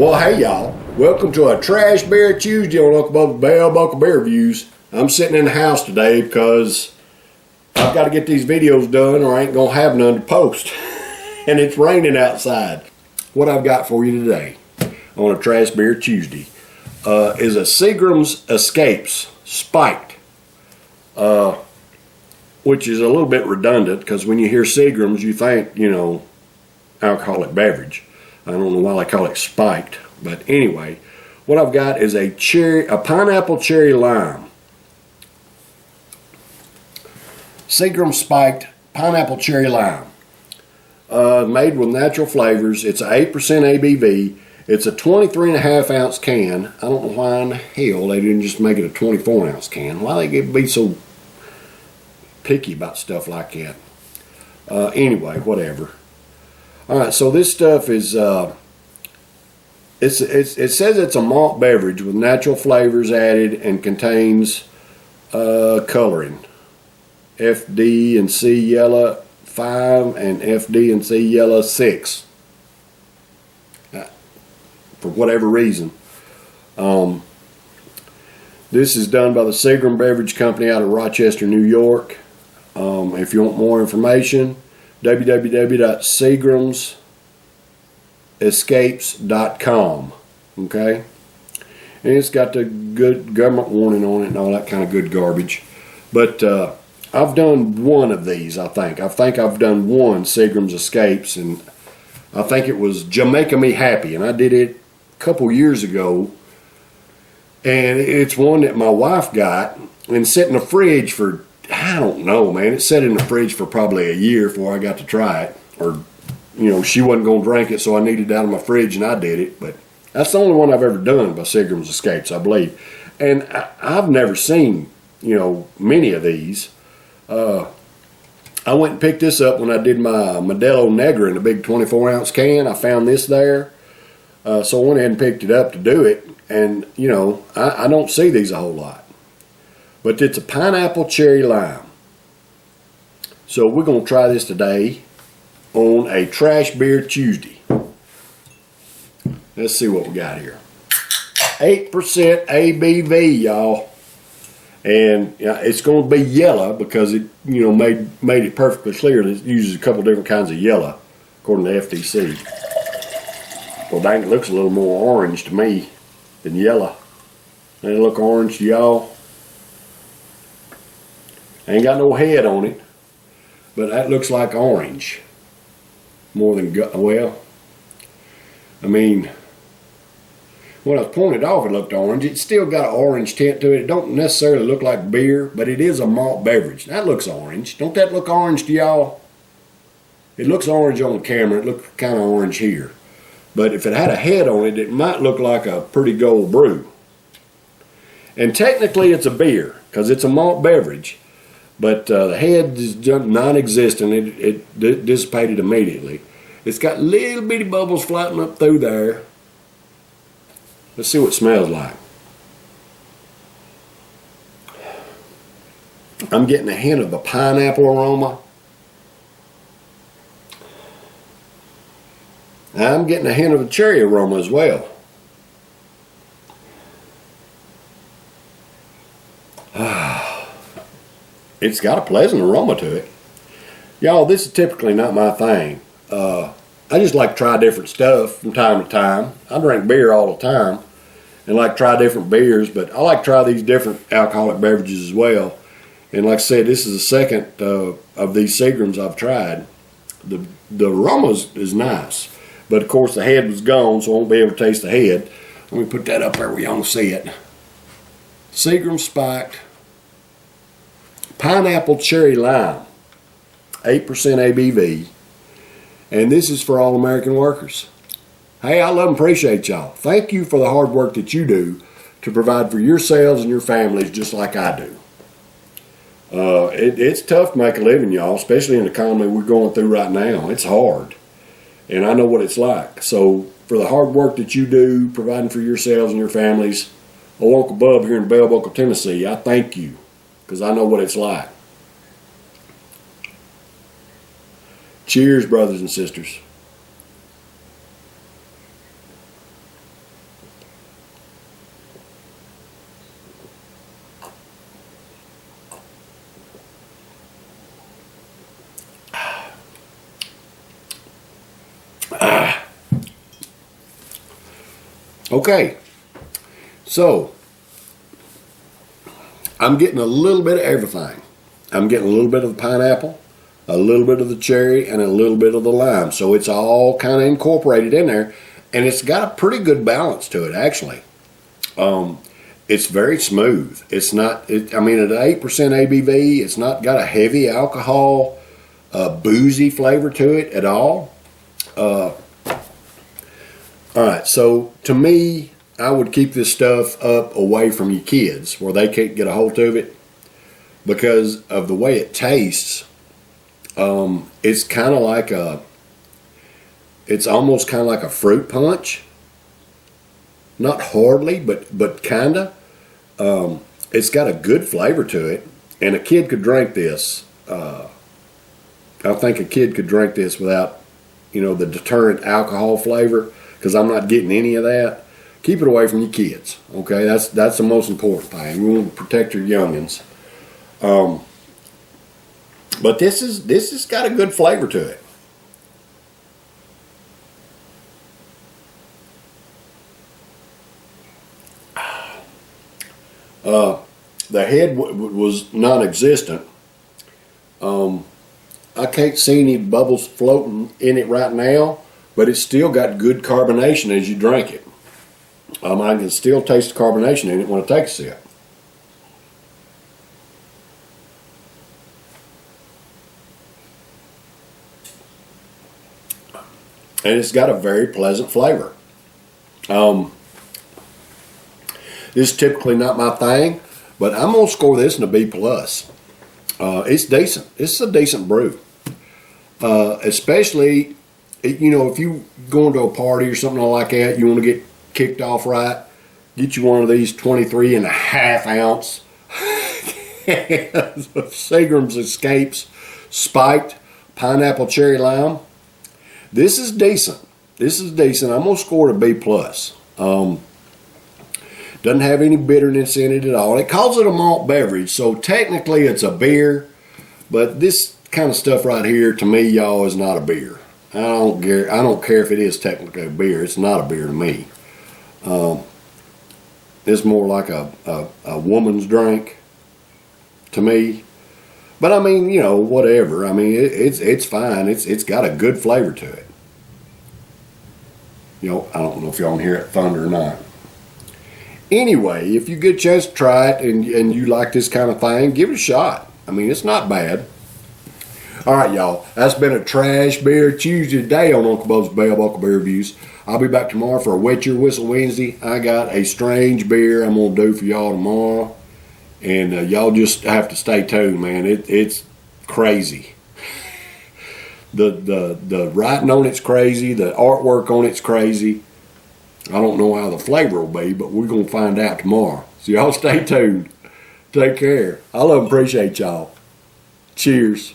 Well, hey y'all, welcome to a Trash Bear Tuesday on Uncle Bubba's Bell Buckle Bear Reviews. I'm sitting in the house today because I've got to get these videos done or I ain't gonna have none to post. And it's raining outside. What I've got for you today on a Trash Bear Tuesday is a Seagrams Escapes Spiked, which is a little bit redundant because when you hear Seagrams you think, alcoholic beverage. I don't know why they call it spiked, but anyway, what I've got is a pineapple cherry lime. Seagram spiked pineapple cherry lime. Made with natural flavors. It's an 8% ABV. It's a 23.5 ounce can. I don't know why in the hell they didn't just make it a 24 ounce can. Why they be so picky about stuff like that? Anyway, whatever. Alright, so this stuff is, it says it's a malt beverage with natural flavors added and contains coloring. FD and C yellow 5 and FD and C yellow 6. For whatever reason. This is done by the Seagram Beverage Company out of Rochester, New York. If you want more information, www.seagramsescapes.com. Okay, and it's got the good government warning on it and all that kind of good garbage. But I've done one of these. I think I've done one Seagrams Escapes, and I think it was Jamaica Me Happy, and I did it a couple years ago. And it's one that my wife got and set in the fridge for, I don't know, man. It sat in the fridge for probably a year before I got to try it. Or, she wasn't going to drink it, so I needed it out of my fridge, and I did it. But that's the only one I've ever done by Seagrams Escapes, I believe. And I've never seen, many of these. I went and picked this up when I did my Modelo Negra in a big 24-ounce can. I found this there. So I went ahead and picked it up to do it. And, I don't see these a whole lot. But it's a pineapple cherry lime. So we're going to try this today on a Trash Beer Tuesday. Let's see what we got here. 8% ABV, y'all. And it's going to be yellow because it, made it perfectly clear that it uses a couple different kinds of yellow, according to FTC. Well, dang, it looks a little more orange to me than yellow. Doesn't it look orange to y'all? Ain't got no head on it, but that looks like orange. More than, when I was pouring it off, it looked orange. It's still got an orange tint to it. It don't necessarily look like beer, but it is a malt beverage. That looks orange. Don't that look orange to y'all? It looks orange on the camera. It looks kind of orange here. But if it had a head on it, it might look like a pretty gold brew. And technically it's a beer, because it's a malt beverage. But the head is non-existent. It dissipated immediately. It's got little bitty bubbles floating up through there. Let's see what it smells like. I'm getting a hint of the pineapple aroma. I'm getting a hint of the cherry aroma as well. It's got a pleasant aroma to it. Y'all, this is typically not my thing. I just like to try different stuff from time to time. I drink beer all the time and like to try different beers, but I like to try these different alcoholic beverages as well. And like I said, this is the second of these Seagrams I've tried. The aroma is nice, but of course the head was gone, so I won't be able to taste the head. Let me put that up there where y'all can see it. Seagram Spiked Pineapple Cherry Lime, 8% ABV, and this is for all American workers. Hey, I love and appreciate y'all. Thank you for the hard work that you do to provide for yourselves and your families just like I do. It's tough to make a living, y'all, especially in the economy we're going through right now. It's hard, and I know what it's like. So for the hard work that you do, providing for yourselves and your families, old Uncle Bub here in Bell Buckle, Tennessee, I thank you, because I know what it's like. Cheers, brothers and sisters. Okay, so I'm getting a little bit of everything. I'm getting a little bit of the pineapple, a little bit of the cherry, and a little bit of the lime. So it's all kind of incorporated in there, and it's got a pretty good balance to it, actually. It's very smooth. It's not, I mean, at 8% ABV, it's not got a heavy alcohol, boozy flavor to it at all. All right, so to me, I would keep this stuff up away from your kids where they can't get a hold of it because of the way it tastes. It's kind of like it's almost kind of like a fruit punch. Not hardly, but kinda. It's got a good flavor to it, and a kid could drink this. I think a kid could drink this without, the deterrent alcohol flavor, because I'm not getting any of that. Keep it away from your kids. Okay, that's the most important thing. You want to protect your youngins. But this has got a good flavor to it. The head was non-existent. I can't see any bubbles floating in it right now, but it's still got good carbonation as you drink it. I can still taste the carbonation in it when I take a sip. And it's got a very pleasant flavor. This is typically not my thing, but I'm gonna score this in a B+. It's decent. It's a decent brew. Especially, if you going to a party or something like that, you want to get kicked off right, get you one of these 23.5 ounce Seagrams Escapes spiked pineapple cherry lime. This is decent. I'm gonna score it a B+. Doesn't have any bitterness in it at all. It calls it a malt beverage, so technically it's a beer, but this kind of stuff right here, to me, y'all, is not a beer. I don't care if it is technically a beer. It's not a beer to me. It's more like a woman's drink to me. But I mean, whatever. I mean, it's fine. It's got a good flavor to it. I don't know if y'all can hear it thunder or not. Anyway, if you get a chance to try it and you like this kind of thing, give it a shot. I mean, it's not bad. All right, y'all. That's been a Trash Beer Tuesday today on Uncle Bub's Bell Buckle Beer Reviews. I'll be back tomorrow for a Wet Your Whistle Wednesday. I got a strange beer I'm going to do for y'all tomorrow. And y'all just have to stay tuned, man. It's crazy. The writing on it's crazy. The artwork on it's crazy. I don't know how the flavor will be, but we're going to find out tomorrow. So y'all stay tuned. Take care. I love and appreciate y'all. Cheers.